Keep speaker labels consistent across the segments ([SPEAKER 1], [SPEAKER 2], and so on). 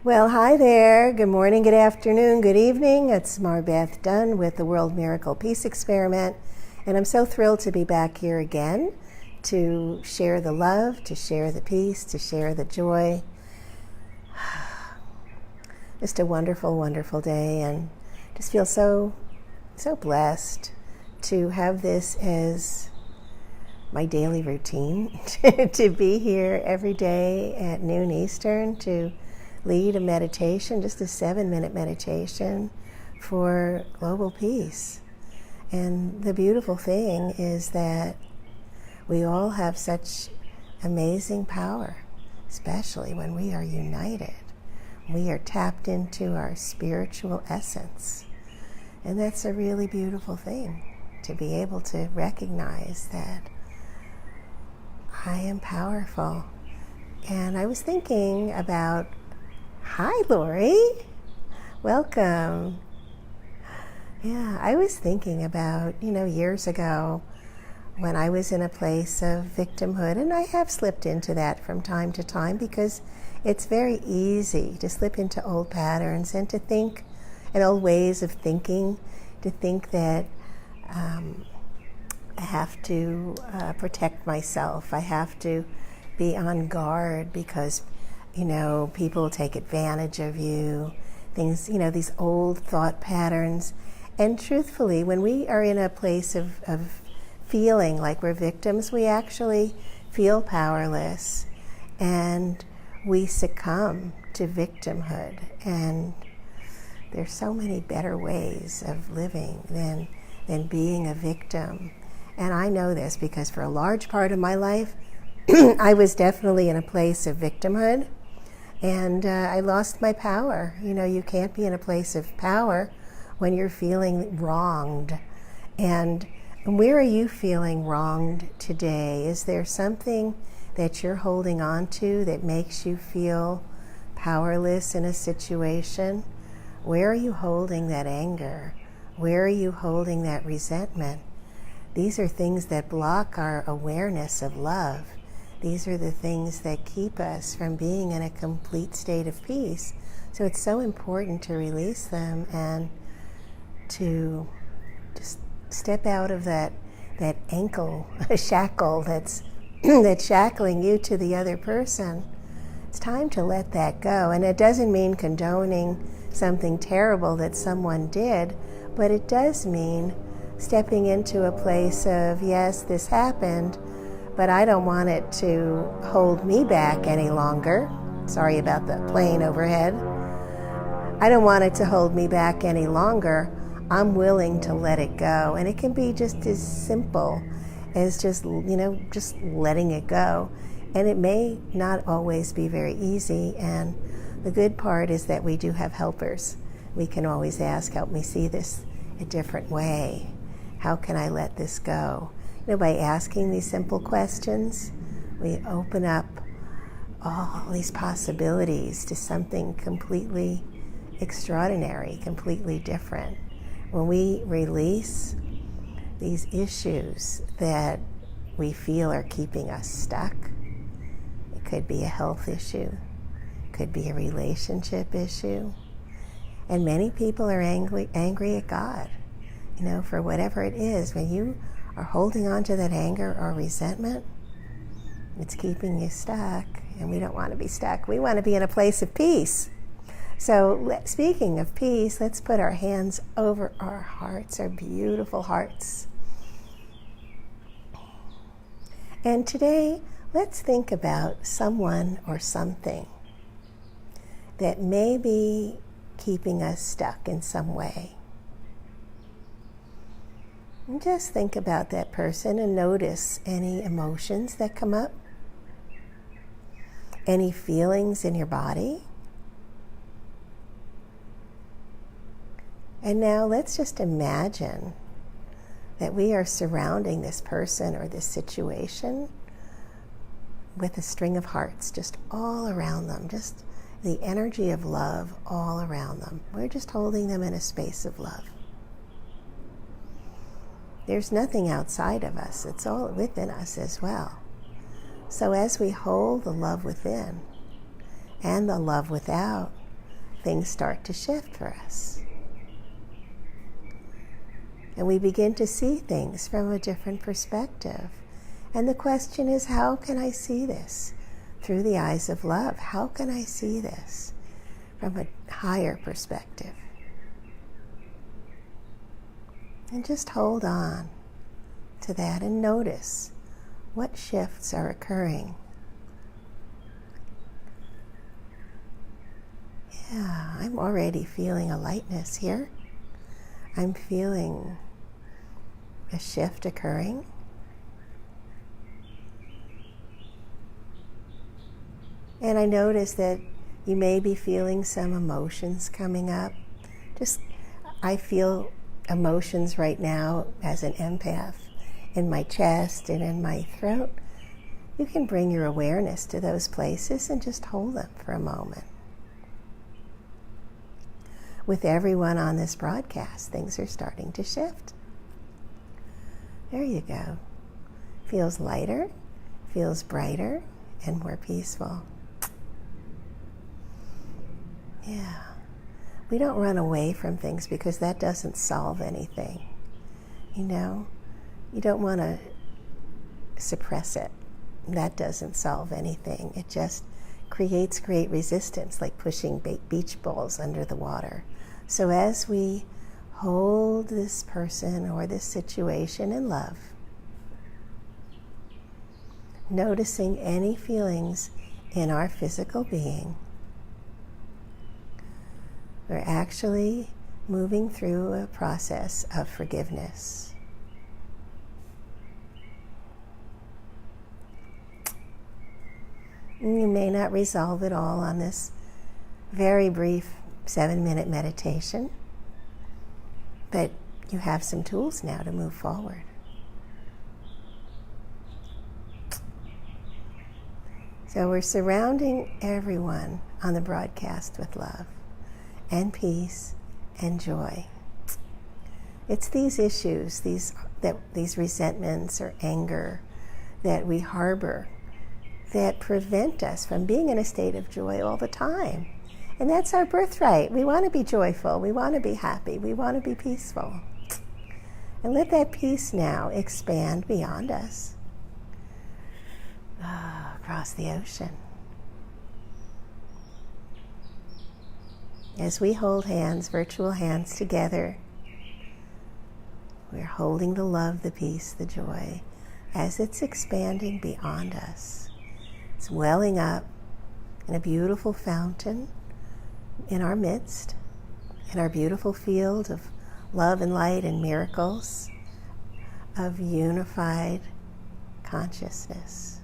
[SPEAKER 1] Well, hi there. Good morning, good afternoon, good evening. It's Marbeth Dunn with the World Miracle Peace Experiment, and I'm so thrilled to be back here again to share the love, to share the peace, to share the joy. Just a wonderful, wonderful day, and just feel so blessed to have this as my daily routine, to be here every day at noon Eastern to lead a meditation, just a 7-minute meditation for global peace. And the beautiful thing is that we all have such amazing power, especially when we are united. We are tapped into our spiritual essence. And that's a really beautiful thing, to be able to recognize that I am powerful. And I was thinking about, hi Lori, welcome. Yeah, I was thinking about, years ago when I was in a place of victimhood, and I have slipped into that from time to time because it's very easy to slip into old patterns and to think, and old ways of thinking, to think that I have to protect myself. I have to be on guard because, people take advantage of you. Things, these old thought patterns. And truthfully, when we are in a place of feeling like we're victims, we actually feel powerless and we succumb to victimhood. And there's so many better ways of living than being a victim. And I know this because for a large part of my life, I was definitely in a place of victimhood, and I lost my power. You can't be in a place of power when you're feeling wronged. And where are you feeling wronged today? Is there something that you're holding on to that makes you feel powerless in a situation? Where are you holding that anger? Where are you holding that resentment? These are things that block our awareness of love. These are the things that keep us from being in a complete state of peace. So it's so important to release them and to just step out of that ankle, shackle that's shackling you to the other person. It's time to let that go. And it doesn't mean condoning something terrible that someone did, but it does mean stepping into a place of, yes, this happened, but I don't want it to hold me back any longer. Sorry about the plane overhead. I don't want it to hold me back any longer. I'm willing to let it go. And it can be just as simple as just letting it go. And it may not always be very easy. And the good part is that we do have helpers. We can always ask, help me see this a different way. How can I let this go? By asking these simple questions, we open up all these possibilities to something completely extraordinary, completely different. When we release these issues that we feel are keeping us stuck, it could be a health issue, it could be a relationship issue, and many people are angry at God, for whatever it is. When you are holding on to that anger or resentment, it's keeping you stuck, and we don't want to be stuck. We want to be in a place of peace. So speaking of peace, let's put our hands over our hearts, our beautiful hearts. And today, let's think about someone or something that may be keeping us stuck in some way. And just think about that person and notice any emotions that come up, any feelings in your body. And now let's just imagine that we are surrounding this person or this situation with a string of hearts just all around them, just the energy of love all around them. We're just holding them in a space of love. There's nothing outside of us. It's all within us as well. So as we hold the love within and the love without, things start to shift for us. And we begin to see things from a different perspective. And the question is, how can I see this through the eyes of love? How can I see this from a higher perspective? And just hold on to that and notice what shifts are occurring. Yeah, I'm already feeling a lightness here. I'm feeling a shift occurring. And I notice that you may be feeling some emotions coming up. I feel emotions right now as an empath in my chest and in my throat. You can bring your awareness to those places and just hold them for a moment. With everyone on this broadcast, things are starting to shift. There you go. Feels lighter, feels brighter, and more peaceful. Yeah. We don't run away from things because that doesn't solve anything. You know, you don't want to suppress it. That doesn't solve anything. It just creates great resistance, like pushing beach balls under the water. So as we hold this person or this situation in love, noticing any feelings in our physical being, we're actually moving through a process of forgiveness. You may not resolve it all on this very brief 7-minute meditation, but you have some tools now to move forward. So we're surrounding everyone on the broadcast with love and peace and joy. It's these issues, these resentments or anger that we harbor that prevent us from being in a state of joy all the time. And that's our birthright. We want to be joyful. We want to be happy. We want to be peaceful. And let that peace now expand beyond us, across the ocean. As we hold hands, virtual hands together, we're holding the love, the peace, the joy, as it's expanding beyond us. It's welling up in a beautiful fountain in our midst, in our beautiful field of love and light and miracles of unified consciousness.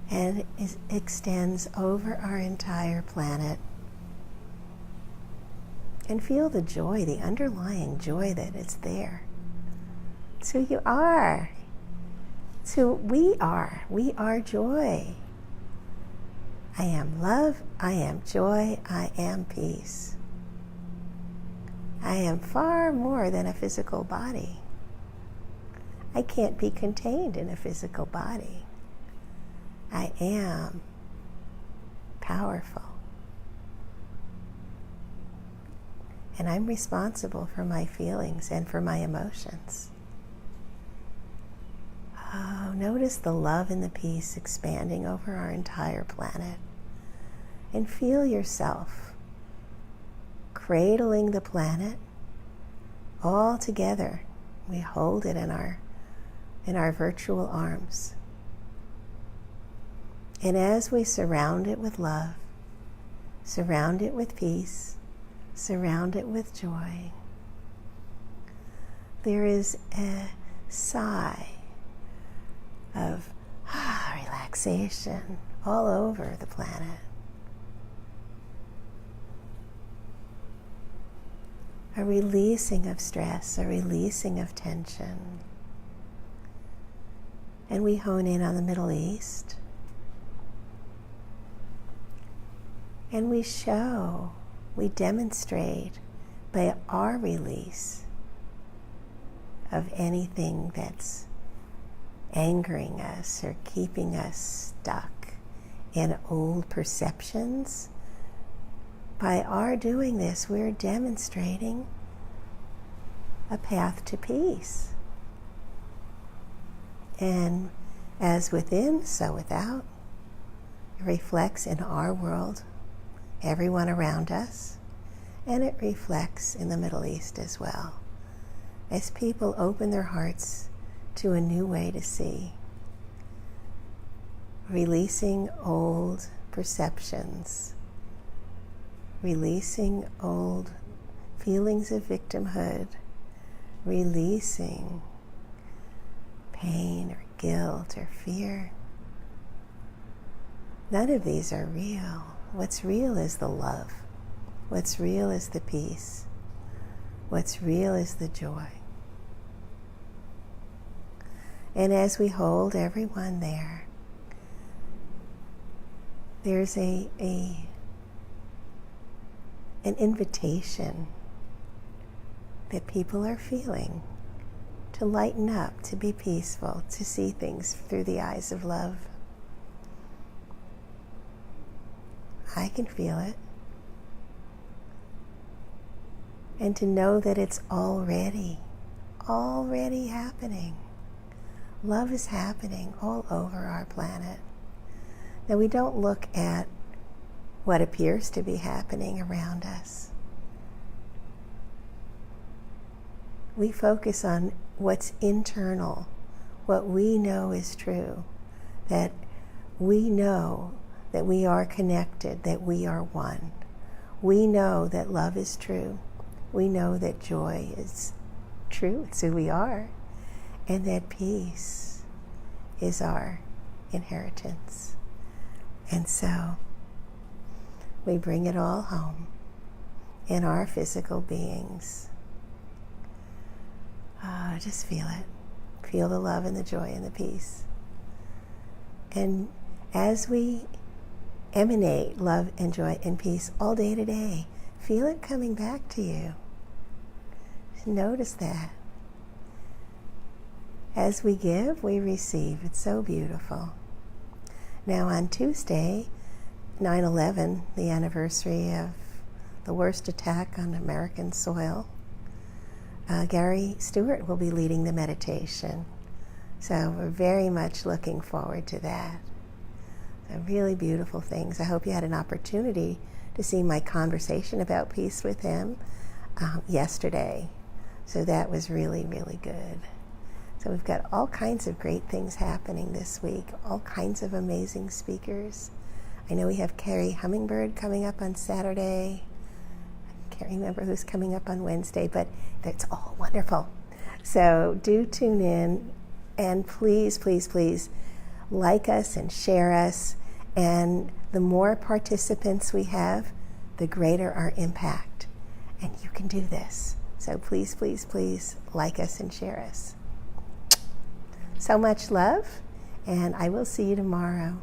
[SPEAKER 1] And it extends over our entire planet. And feel the joy, the underlying joy that is there. It's who you are. It's who we are. We are joy. I am love, I am joy, I am peace. I am far more than a physical body. I can't be contained in a physical body. I am powerful. And I'm responsible for my feelings and for my emotions. Oh, notice the love and the peace expanding over our entire planet. And feel yourself cradling the planet all together. We hold it in our virtual arms. And as we surround it with love, surround it with peace, surround it with joy, there is a sigh of relaxation all over the planet. A releasing of stress, a releasing of tension. And we hone in on the Middle East. And we demonstrate by our release of anything that's angering us or keeping us stuck and old perceptions. By our doing this, we're demonstrating a path to peace. And as within, so without, it reflects in our world, everyone around us, and it reflects in the Middle East as well, as people open their hearts to a new way to see, releasing old perceptions, releasing old feelings of victimhood, releasing pain or guilt or fear. None of these are real. What's real is the love. What's real is the peace. What's real is the joy. And as we hold everyone there, there's an invitation that people are feeling to lighten up, to be peaceful, to see things through the eyes of love. I can feel it. And to know that it's already happening. Love is happening all over our planet. Now, we don't look at what appears to be happening around us. We focus on what's internal, what we know is true, that we know that we are connected, that we are one. We know that love is true. We know that joy is true, it's who we are, and that peace is our inheritance. And so we bring it all home in our physical beings. Just feel it. Feel the love and the joy and the peace. And as we emanate love and joy and peace all day today, feel it coming back to you. Just notice that. As we give, we receive. It's so beautiful. Now on Tuesday, 9/11, the anniversary of the worst attack on American soil, Gary Stewart will be leading the meditation. So we're very much looking forward to that. So really beautiful things. I hope you had an opportunity to see my conversation about peace with him yesterday. So that was really, really good. So we've got all kinds of great things happening this week, all kinds of amazing speakers. I know we have Carrie Hummingbird coming up on Saturday. I can't remember who's coming up on Wednesday, but it's all wonderful. So do tune in, and please, please, please like us and share us. And the more participants we have, the greater our impact. And you can do this. So please, please, please like us and share us. So much love, and I will see you tomorrow.